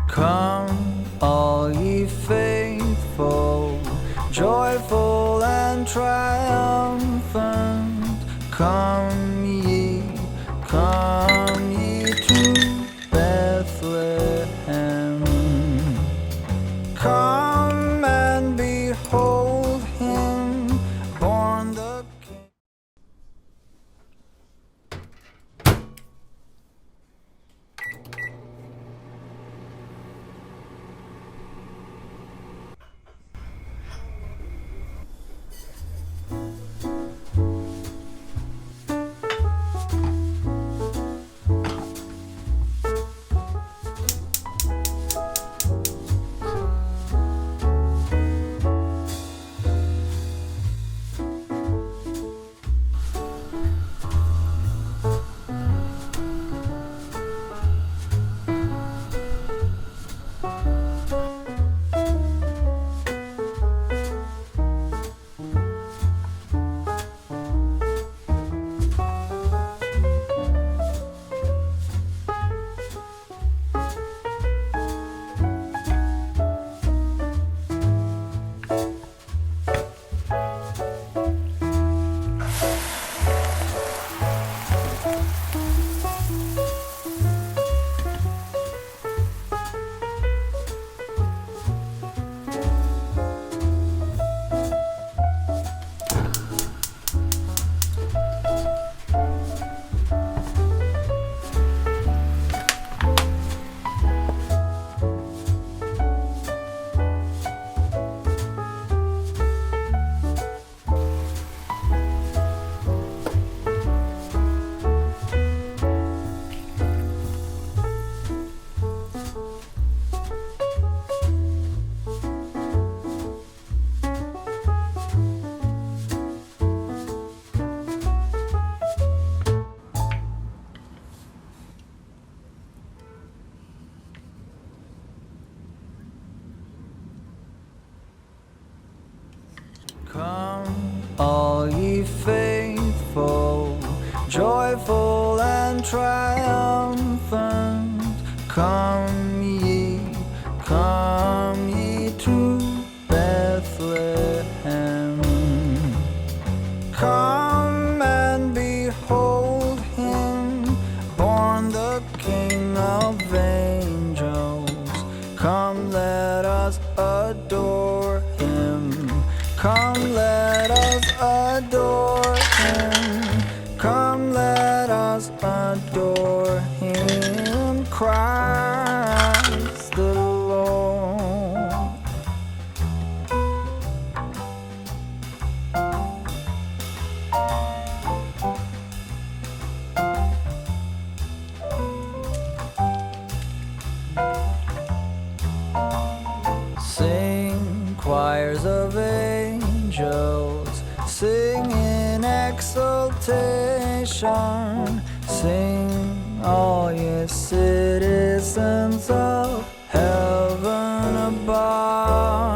Come, all ye faithful, joyful and triumphant. Come ye to Bethlehem. Come and behold him, born the King. Come, all ye faithful, joyful and triumphant. Come ye to Bethlehem. Come and behold him, born the King of angels. Come, let us adore him. Come, let us adore him. Come, let us adore him. Christ the Lord. Sing, choirs of angels, sing in exultation. Sing, all ye citizens of heaven above.